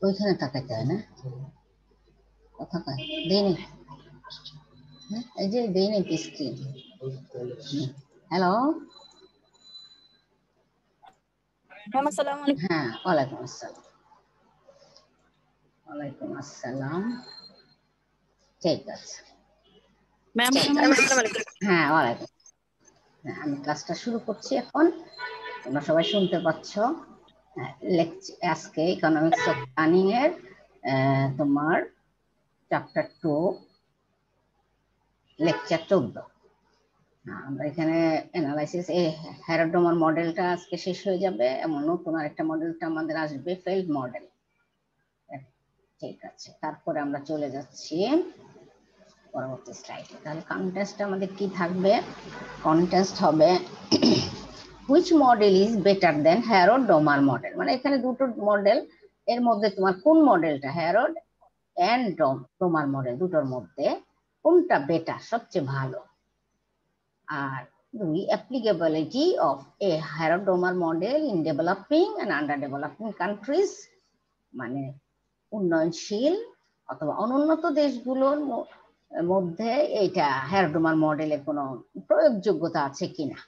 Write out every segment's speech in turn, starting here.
ওইখানে তাকাইতে হয় না, কথা কয় দেই নি, এই যে দেই নি স্ক্রিন। হ্যালো, ম্যাম আসসালামু আলাইকুম। হ্যাঁ ওয়ালাইকুম আসসালাম। ওয়ালাইকুম আসসালাম, ঠিক আছে। ম্যাম আসসালামু আলাইকুম। হ্যাঁ ওয়ালাইকুম। আমি ক্লাসটা শুরু করছি এখন, তোমরা সবাই শুনতে পাচ্ছ। আজকে ইকোনমিক্স অফ প্ল্যানিং এর তোমার চ্যাপ্টার 2 লেকচার 14। আমরা এখানে অ্যানালাইসিস এই হ্যারোডোমার মডেলটা আজকে শেষ হয়ে যাবে, এমন নতুন আরেকটা মডেলটা আমাদের আসবে, ফেল্ড মডেল। ঠিক আছে, তারপরে আমরা চলে যাচ্ছি পরবর্তী স্লাইডে। তাহলে কন্টেস্ট আমাদের কি থাকবে? কন্টেস্ট হবে which model is better than Harrod Domar model, মানে এখানে দুটো মডেল, এর মধ্যে তোমার কোন মডেলটা, হ্যারোড এন্ড ডোমার মডেল দুটোর মধ্যে কোনটা বেটার, সবচেয়ে ভালো। আর দুই, applicability of a Harrod Domar model in developing and under developing countries, মানে উন্নয়নশীল অথবা অনুন্নত দেশগুলোর মধ্যে এইটা হ্যারোডোমার মডেলের কোনো প্রয়োগযোগ্যতা আছে কিনা,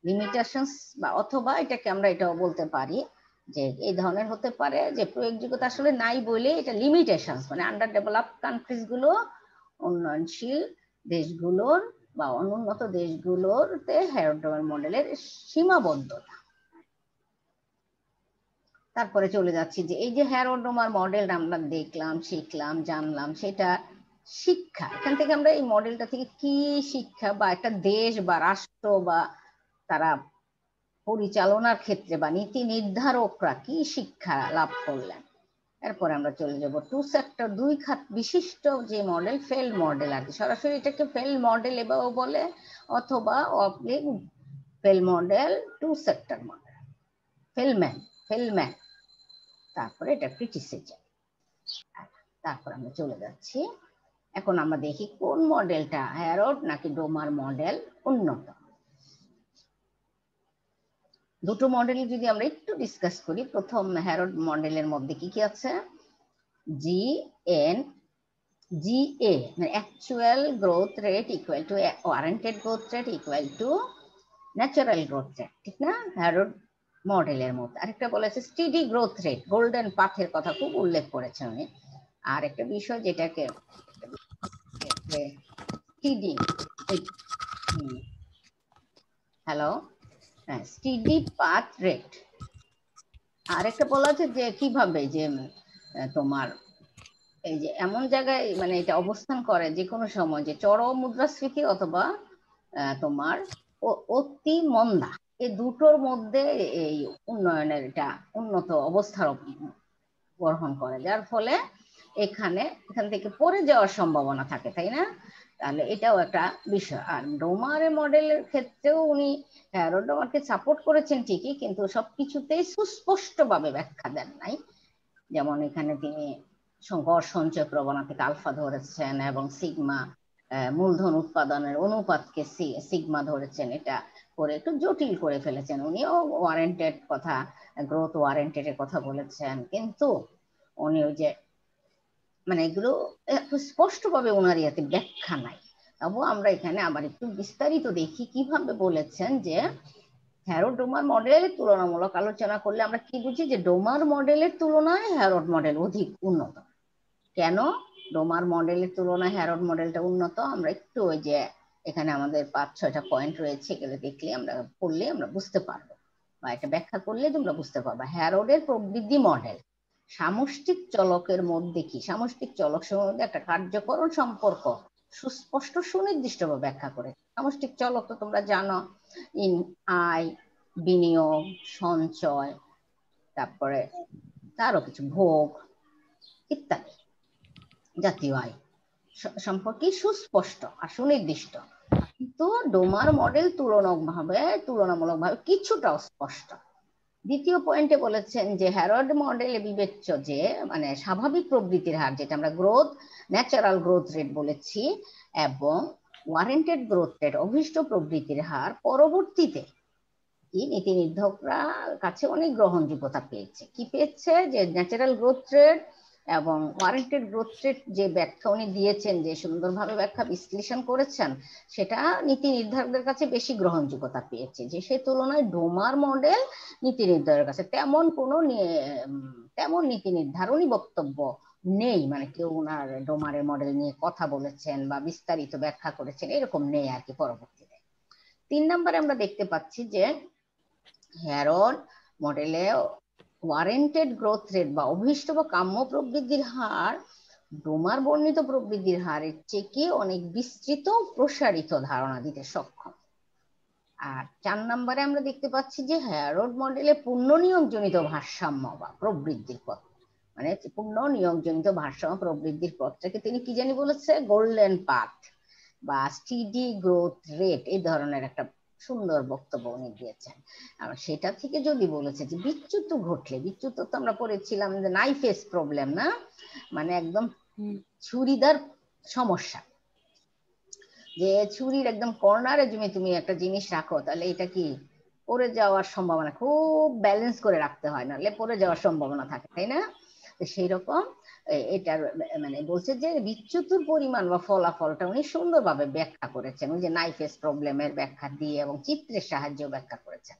লিমিটেশনস, বা অথবা এটাকে আমরা এটাও বলতে পারি যে এই ধরনের হতে পারে যে প্রয়োগযোগ্যতা আসলে নাই বলে এটা লিমিটেশনস, মানে আন্ডার ডেভেলপড কান্ট্রিজ গুলো, উন্নয়নশীল দেশগুলোর বা অনুন্নত দেশগুলোতে হ্যারোডোমার মডেলের সীমাবদ্ধতা। তারপরে চলে যাচ্ছি যে এই যে হ্যারোডোমার মডেল আমরা দেখলাম, শিখলাম, জানলাম, সেটা শিক্ষা, এখান থেকে আমরা এই মডেলটা থেকে কি শিক্ষা, বা একটা দেশ বা রাষ্ট্র বা তারা পরিচালনার ক্ষেত্রে বা নীতি নির্ধারকরা কি শিক্ষা লাভ করলেন। এরপরে আমরা চলে যাব টু সেক্টর, দুই খাত বিশিষ্ট যে মডেল, ফেল্ড মডেল আর কি, সরাসরি এটাকে ফেল্ড মডেল এবারও বলে, অথবা অবলিক ফেল্ড model, two sector model, Feldman. তারপরে এটা ক্রিটিসিজম। তারপর আমরা চলে যাচ্ছি, এখন আমরা দেখি কোন মডেলটা, হ্যারোড নাকি ডোমার মডেল উন্নত। দুটো মডেল যদি আমরা একটু ডিসকাস করি, প্রথম হ্যারোড মডেলের মধ্যে কি কি আছে, জিএ মানে actual growth rate equal to warranted growth rate equal to natural growth rate, ঠিক না? হ্যারোড মডেলের মধ্যে আরেকটা বলেছে স্টিডি গ্রোথ রেট, গোল্ডেন পাথের কথা খুব উল্লেখ করেছে উনি। আর একটা বিষয় যেটাকে স্টিডি, হ্যালো, হ্যাঁ স্টিডি পাথ রেট। আর একটা বলা আছে যে কিভাবে যে তোমার এই যে এমন জায়গায় মানে এটা অবস্থান করে যে কোনো সময়, যে চরম মুদ্রাস্ফীতি অথবা তোমার অতি মন্দা, এই দুটোর মধ্যে এই উন্নয়নের এটা উন্নত অবস্থার গ্রহণ করে, যার ফলে এখান থেকে পড়ে যাওয়ার সম্ভাবনা থাকে, তাই না? তাহলে এটাও একটা বিষয়। আর ডোমার মডেলের ক্ষেত্রেও উনি হ্যারোডোমারকে সাপোর্ট করেছেন ঠিকই, কিন্তু সবকিছুতেই সুস্পষ্টভাবে ব্যাখ্যা দেন নাই। যেমন এখানে তিনি গড় সঞ্চয় প্রবণতা থেকে আলফা ধরেছেন এবং সিগমা মূলধন উৎপাদনের অনুপাতকে সিগমা ধরেছেন, এটা করে একটু জটিল করে ফেলেছেন। উনিও ওয়ারেন্টেড কথা, গ্রোথ ওয়ারেন্টেড এর কথা বলেছেন, কিন্তু উনি ওই যে মানে এগুলো স্পষ্টভাবে ওনার ইয়াতে ব্যাখ্যা নাই। তবু আমরা এখানে আবার একটু বিস্তারিত দেখি কিভাবে বলেছেন যে হ্যারোড-ডোমার মডেলের তুলনামূলক আলোচনা করলে আমরা কি বুঝি, যে ডোমার মডেলের তুলনায় হ্যারোড মডেল অধিক উন্নত। কেন ডোমার মডেলের তুলনায় হ্যারোড মডেলটা উন্নত, আমরা একটু ওই যে এখানে আমাদের 5-6টা পয়েন্ট রয়েছে, এগুলো দেখলে আমরা পড়লে আমরা বুঝতে পারবো, বা এটা ব্যাখ্যা করলে তোমরা বুঝতে পারবা। হ্যারোডের প্রবৃদ্ধি মডেল সামষ্টিক চলকের মধ্যে কি, সামষ্টিক চলক মধ্যে একটা কার্যকরণ সম্পর্ক সুস্পষ্ট সুনির্দিষ্টভাবে ব্যাখ্যা করে। সামষ্টিক চলক তো তোমরা জানো, আয়, বিনিয়োগ, সঞ্চয়, তারপরে আরো কিছু ভোগ ইত্যাদি জাতীয় আয় সম্পর্কে সুস্পষ্ট আর সুনির্দিষ্ট। কিন্তু ডোমার মডেল তুলনামূলকভাবে কিছুটা স্পষ্ট। দ্বিতীয় পয়েন্টে বলেছেন যে হ্যারোড মডেলে বিবেচ্য যে মানে স্বাভাবিক প্রবৃদ্ধির হার, যেটা আমরা গ্রোথ, ন্যাচারাল গ্রোথ রেট বলেছি, এবং ওয়ারেন্টেড গ্রোথ রেট, অভীষ্ট প্রবৃদ্ধির হার পরবর্তীতে কি নীতি নির্ধারকরা কাছে অনেক গ্রহণযোগ্যতা পেয়েছে। কি পেয়েছে? যে ন্যাচারাল গ্রোথ রেট এবং ওয়ারেন্টেড গ্রোথ রেট যে ব্যাখ্যা উনি দিয়েছেন, যে সুন্দরভাবে ব্যাখ্যা বিশ্লেষণ করেছেন, সেটা নীতি নির্ধারকদের কাছে বেশি গ্রহণযোগ্যতা পেয়েছে। যে সে তুলনায় ডোমার মডেল নীতি নির্ধারকের কাছে তেমন নীতি নির্ধারণী বক্তব্য নেই। মানে কেউ ওনার ডোমারের মডেল নিয়ে কথা বলেছেন বা বিস্তারিত ব্যাখ্যা করেছেন, এরকম নেই আর কি। পরবর্তীতে 3 নম্বরে আমরা দেখতে পাচ্ছি যে হ্যারড মডেলে ওয়ারেন্টেড গ্রোথ রেট বা অভীষ্ট বা কাম্য প্রবৃদ্ধির হার ডোমার বর্ণিত প্রবৃদ্ধির হারের থেকে অনেক বিস্তৃত প্রসারিত ধারণা দিতে সক্ষম। আর 4 নম্বরে আমরা দেখতে পাচ্ছি যে হ্যারড মডেলে পূর্ণ নিয়মজনিত ভারসাম্য বা প্রবৃদ্ধির পথ, মানে পূর্ণ নিয়মজনিত ভারসাম্য প্রবৃদ্ধির পথটাকে তিনি কি জানি বলেছে, গোল্ডেন পাথ বা স্টিডি গ্রোথ রেট, এই ধরনের একটা সুন্দর বক্তব্য উনি দিয়েছেন। আর সেটা থেকে যদি বলেছে যে বিচ্যুত ঘটলে, বিচ্যুত তো আমরা পড়েছিলাম যে নাইফেস প্রবলেম, না মানে একদম ছুরিদার সমস্যা, যে ছুরির একদম কর্নারে তুমি একটা জিনিস রাখো, তাহলে এটা কি পড়ে যাওয়ার সম্ভাবনা, খুব ব্যালেন্স করে রাখতে হয়, নাহলে পড়ে যাওয়ার সম্ভাবনা থাকে, তাই না? সেই রকম এটার মানে বলছে যে বিচ্যুতির পরিমাণ বা ফলাফলটা উনি সুন্দরভাবে ব্যাখ্যা করেছেন, ওই যে নাইফেস প্রবলেমের ব্যাখ্যা দিয়ে এবং চিত্রের সাহায্যে ব্যাখ্যা করেছেন।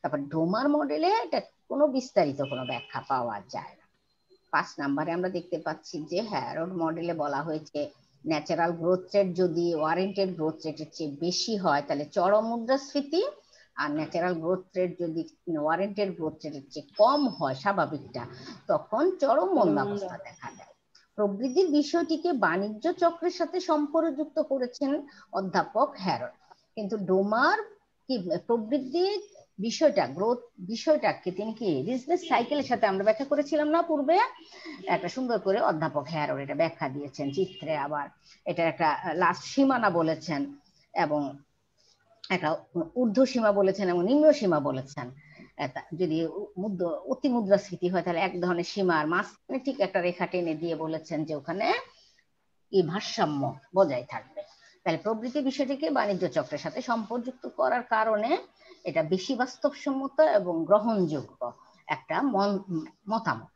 তারপর ডোমার মডেলে এটা কোনো বিস্তারিত কোনো ব্যাখ্যা পাওয়া যায় না। 5 নম্বরে আমরা দেখতে পাচ্ছি যে হ্যারড মডেলে বলা হয়েছে ন্যাচারাল গ্রোথ রেট যদি ওয়ারেন্টেড গ্রোথ রেটের চেয়ে বেশি হয় তাহলে চরম মুদ্রাস্ফীতি, আর ন্যাচারাল গ্রোথ রেট যদি ওয়ারেন্টেড গ্রোথ রেটের চেয়ে কম হয় স্বাভাবিকটা, তখন চরম মন্দাবস্থা দেখা দেয়। প্রবৃদ্ধির বিষয়টিকে বাণিজ্য চক্রের সাথে সম্পর্কযুক্ত করেছেন অধ্যাপক হ্যারড, কিন্তু ডোমার কি প্রবৃদ্ধির বিষয়টা, গ্রোথ বিষয়টাকে তিনি কি বিজনেস সাইকেলের সাথে আমরা ব্যাখ্যা করেছিলাম না পূর্বে, একটা সুন্দর করে অধ্যাপক হ্যারড এটা ব্যাখ্যা দিয়েছেন চিত্রে। আবার এটা একটা লাস্ট সীমানা বলেছেন এবং একটা ঊর্ধ্ব সীমা বলেছেন এবং নিম্ন সীমা বলেছেন। যদি অতি মুদ্রাস্ফীতি হয় তাহলে এক ধরনের সীমার মাঝখানে ঠিক একটা রেখা টেনে দিয়ে বলেছেন যে ওখানে এই ভারসাম্য বজায় থাকবে। তাহলে প্রবৃদ্ধি বিষয়টিকে বাণিজ্য চক্রের সাথে সম্পর্কযুক্ত করার কারণে এটা বেশি বাস্তবসম্মত এবং গ্রহণযোগ্য একটা মতামত।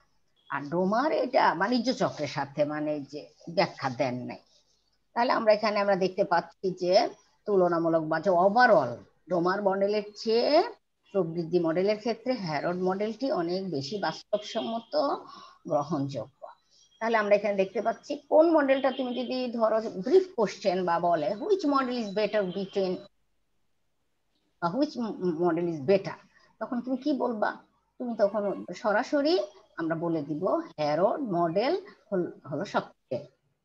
আর ডোমার এটা বাণিজ্য চক্রের সাথে মানে যে ব্যাখ্যা দেন নাই। তাহলে আমরা দেখতে পাচ্ছি যে তুলনামূলক বা ওভারঅল ডোমার মডেলের চেয়ে প্রবৃদ্ধি মডেলের ক্ষেত্রে হ্যারড মডেলটি অনেক বেশি বাস্তবসম্মত, গ্রহণযোগ্য। তাহলে আমরা এখানে দেখতে পাচ্ছি কোন মডেলটা তুমি যদি ধরো ব্রিফ কোশ্চেন বা বলে which model is better between which model is better, তখন তুমি কি বলবা? তুমি তখন সরাসরি আমরা বলে দিব হ্যারড মডেল হলো সবচেয়ে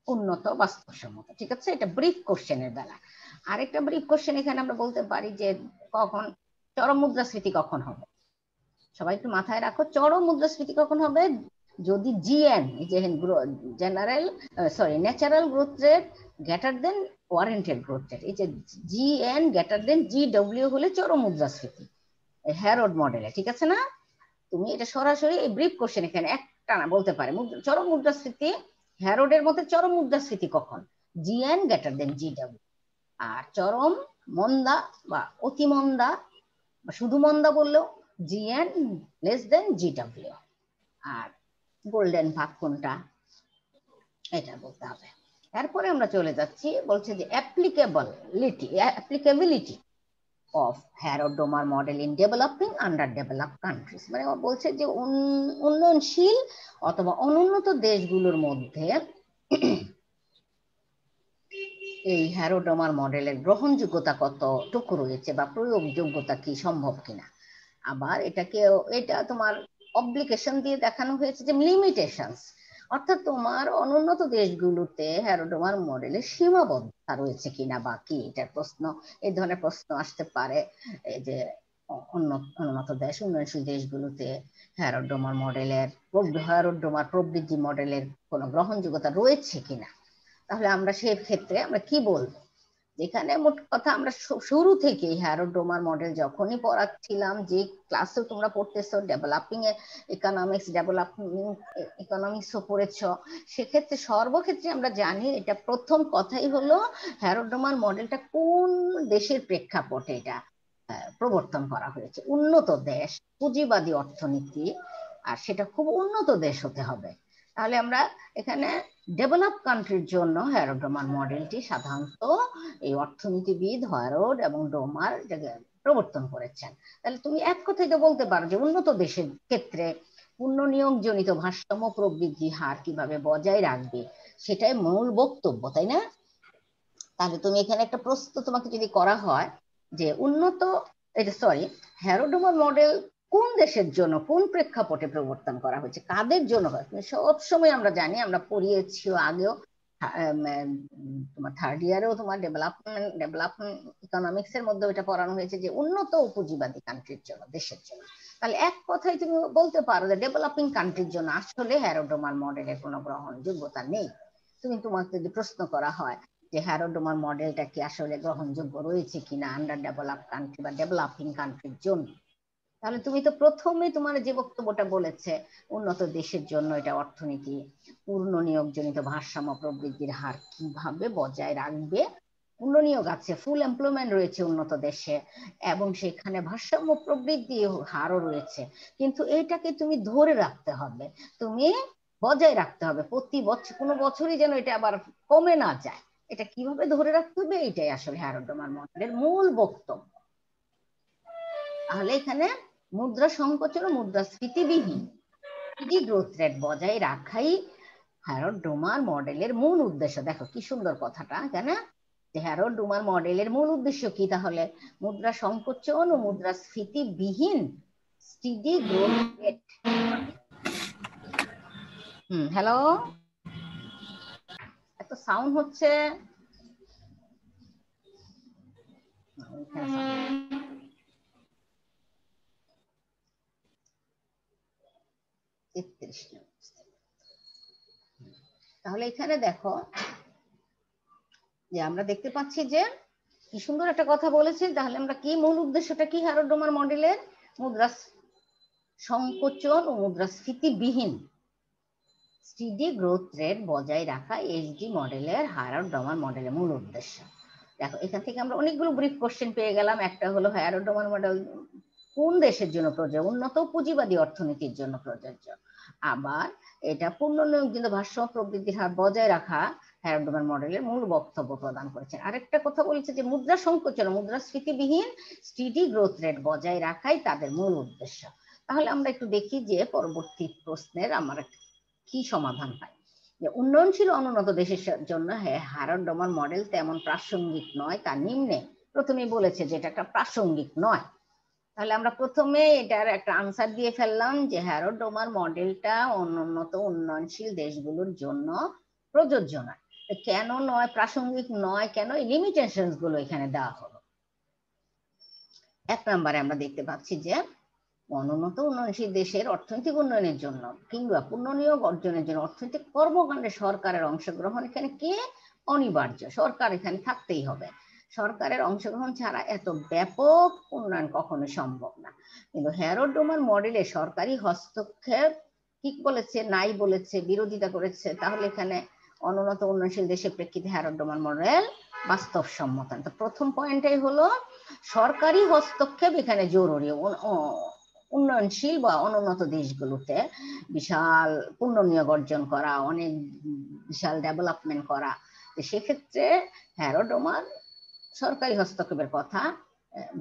উন্নত বাস্তবসম্মত। ঠিক আছে, এটা ব্রিফ কোশ্চেনের বেলা। আরেকটা ব্রিফ কোশ্চেন এখানে আমরা বলতে পারি যে কখন চরম মুদ্রাস্ফীতি কখন হবে, সবাই একটু মাথায় রাখো, চরম মুদ্রাস্ফীতি কখন হবে? যদি GN general natural growth rate greater than warranted growth rate, এই যে জিএন গ্রেটার দেন জিডব্লিউ হলে চরম মুদ্রাস্ফীতি হ্যারড মডেলে। ঠিক আছে না? তুমি এটা সরাসরি এই ব্রিফ কোশ্চেন এখানে একটা না বলতে পারে চরম মুদ্রাস্ফীতি হ্যারোডের মধ্যে চরম মুদ্রাস্ফীতি কখন, জিএন গ্রেটার দেন জিডব্লিউ। আর চরম মন্দা বা অতি মন্দা বা শুধু মন্দা বললেও জিএন লেস দেন জিডব্লিউ। আর গোল্ডেন ভাগ কোনটা এটা বলতে হবে। এরপরে আমরা চলে যাচ্ছি, বলছে যে applicability of Harrod-Domar model in developing underdeveloped countries, মানে বলছে যে উন্নয়নশীল অথবা অনুন্নত দেশগুলোর মধ্যে এই হ্যারোডোমার মডেলের গ্রহণযোগ্যতা কতটুকু রয়েছে বা প্রয়োগযোগ্যতা কি সম্ভব কিনা। আবার এটা তোমার অব্লিকেশন দিয়ে দেখানো হয়েছে যে লিমিটেশনস, অর্থাৎ তোমার অনুন্নত দেশগুলোতে হ্যারোডোমার মডেলের সীমাবদ্ধতা রয়েছে কিনা বা কি, এটার প্রশ্ন, এই ধরনের প্রশ্ন আসতে পারে যে উন্নত দেশ উন্নয়নশীল দেশগুলোতে হ্যারোডোমার প্রবৃদ্ধি মডেলের কোনো গ্রহণযোগ্যতা রয়েছে কিনা। তাহলে আমরা সেই ক্ষেত্রে আমরা কি বলবো, যেখানে মোট কথা আমরা শুরু থেকেই হ্যারোডোমার মডেল যখনই পড়াচ্ছিলাম, যে ক্লাসে তোমরা পড়তেছো ডেভেলপিং ইকোনমিক্সও পড়েছ, সেক্ষেত্রে সর্বক্ষেত্রে আমরা জানি এটা প্রথম কথাই হলো হ্যারোডোমার মডেলটা কোন দেশের প্রেক্ষাপটে এটা প্রবর্তন করা হয়েছে। উন্নত দেশ, পুঁজিবাদী অর্থনীতি, আর সেটা খুব উন্নত দেশ হতে হবে। তাহলে আমরা এখানে ডেভেলপ কান্ট্রির জন্য হ্যারোড ডোমার মডেলটি সাধারণত এই অর্থনীতিবিদ হ্যারোড এবং ডোমার প্রবর্তন করেছেন। তাহলে তুমি এক কথায় তো বলতে পারো যে উন্নত দেশের ক্ষেত্রে পূর্ণ নিয়োগজনিত ভারসাম্য প্রবৃদ্ধি হার কিভাবে বজায় রাখবে সেটাই মূল বক্তব্য, তাই না? তাহলে তুমি এখানে একটা প্রশ্ন তোমাকে যদি করা হয় যে হ্যারোড ডোমার মডেল কোন দেশের জন্য, কোন প্রেক্ষাপটে প্রবর্তন করা হয়েছে, কাদের জন্য? সবসময় আমরা জানি, আমরা পড়িয়েছিও আগেও, তোমার থার্ড ইয়ারেও তোমার ডেভেলপমেন্ট ইকোনমিক্স এর মধ্যে এটা পড়ানো হয়েছে যে উন্নত পুঁজিবাদী কান্ট্রির জন্য, দেশের জন্য। তাহলে এক কথায় তুমি বলতে পারো যে ডেভেলপিং কান্ট্রির জন্য আসলে হ্যারোড ডোমার মডেলের কোনো গ্রহণযোগ্যতা নেই। তোমাকে যদি প্রশ্ন করা হয় যে হ্যারোড ডোমার মডেলটা কি আসলে গ্রহণযোগ্য রয়েছে কিনা আন্ডার ডেভেলপ কান্ট্রি বা ডেভেলপিং কান্ট্রির জন্য, তাহলে তুমি তো প্রথমে তোমার যে বক্তব্যটা বলেছে উন্নত দেশের জন্য এটা অর্থনীতি পূর্ণ নিয়োগজনিত ভারসাম্য প্রবৃদ্ধির হার কিভাবে বজায় রাখবে। পূর্ণ নিয়োগ আছে, ফুল এমপ্লয়মেন্ট রয়েছে উন্নত দেশে, এবং সেখানে ভারসাম্য প্রবৃদ্ধি হারও রয়েছে, কিন্তু এটাকে তুমি ধরে রাখতে হবে, তুমি বজায় রাখতে হবে প্রতি বছর, কোনো বছরই যেন এটা আবার কমে না যায়। এটা কিভাবে ধরে রাখতে হবে, এটাই আসলে হ্যারোড ডোমার মডেলের মূল বক্তব্য। তাহলে এখানে মুদ্রা সংকোচন ও মুদ্রাস্ফীতিবিহীন গ্রোথ রেট বজায় রাখাই হ্যারোড ডোমার মডেলের মূল উদ্দেশ্য। দেখো কি সুন্দর কথাটা, কেন যে হ্যারোড ডোমার মডেলের মূল উদ্দেশ্য কি? তাহলে মুদ্রা সংকোচন ও মুদ্রাস্ফীতিবিহীন স্টিডি গ্রোথ রেট। হ্যালো, এত সাউন্ড হচ্ছে। তাহলে এখানে দেখো যে আমরা দেখতে পাচ্ছি যে কি সুন্দর একটা কথা বলেছেন। তাহলে আমরা কি মূল উদ্দেশ্যটা কি হ্যারোড ডোমার মডেলের? মুদ্রা সংকোচন ও মুদ্রাস্ফীতিবিহীন স্টিডি গ্রোথ রেট বজায় রাখা এইচডি মডেলের হ্যারোড ডোমার মডেলের মূল উদ্দেশ্য। দেখো এখান থেকে আমরা অনেকগুলো ব্রিফ কোশ্চেন পেয়ে গেলাম। একটা হলো হ্যারোড ডোমার মডেল কোন দেশের জন্য প্রযোজ্য? উন্নত পুঁজিবাদী অর্থনীতির জন্য প্রযোজ্য। আবার এটা পূর্ণ নিয়োগজনিত ভারসাম্য প্রবৃদ্ধির হার বজায় রাখা হ্যারোড ডোমার মডেলের মূল বক্তব্য প্রদান করেছেন। আরেকটা কথা বলেছে যে মুদ্রা সংকোচন মুদ্রাস্ফীতিবিহীন স্টিডি গ্রোথ রেট বজায় রাখাই তাদের মূল উদ্দেশ্য। তাহলে আমরা একটু দেখি যে পরবর্তী প্রশ্নের আমার কি সমাধান পাই। যে উন্নয়নশীল অনুন্নত দেশের জন্য হ্যারোড ডোমার মডেল তেমন প্রাসঙ্গিক নয়, তার নিম্নে প্রথমেই বলেছে যে এটা একটা প্রাসঙ্গিক নয়। তাহলে আমরা প্রথমে এটার একটা আনসার দিয়ে ফেললাম যে হ্যারোড ডোমার মডেলটা অনুন্নত উন্নয়নশীল দেশগুলোর জন্য প্রযোজ্য নয়। কেন নয়, প্রাসঙ্গিক নয় কেন, এই লিমিটেশনস গুলো এখানে দেওয়া হলো। এক নম্বরে আমরা দেখতে পাচ্ছি যে অনুন্নত উন্নয়নশীল দেশের অর্থনৈতিক উন্নয়নের জন্য কিংবা পুনর্নিয়োগ অর্জনের জন্য অর্থনৈতিক কর্মকাণ্ডে সরকারের অংশগ্রহণ এখানে কি অনিবার্য, সরকার এখানে থাকতেই হবে। সরকারের অংশগ্রহণ ছাড়া এত ব্যাপক উন্নয়ন কখনো সম্ভব না। কিন্তু হ্যারোড ডোমার মডেলে সরকারি হস্তক্ষেপ কি বলেছে, নাই বলেছে, বিরোধিতা করেছে। তাহলে এখানে অনুন্নত উন্নয়নশীল দেশের প্রেক্ষিতে হ্যারোড ডোমার মডেল বাস্তবসম্মত। তো প্রথম পয়েন্টটাই হলো সরকারি হস্তক্ষেপ এখানে জরুরি। উন্নয়নশীল বা অনুন্নত দেশগুলোতে বিশাল পুনর্নিয়োগ অর্জন করা, অনেক বিশাল ডেভেলপমেন্ট করা, সেক্ষেত্রে হ্যারোড ডোমার সরকারি হস্তক্ষেপের কথা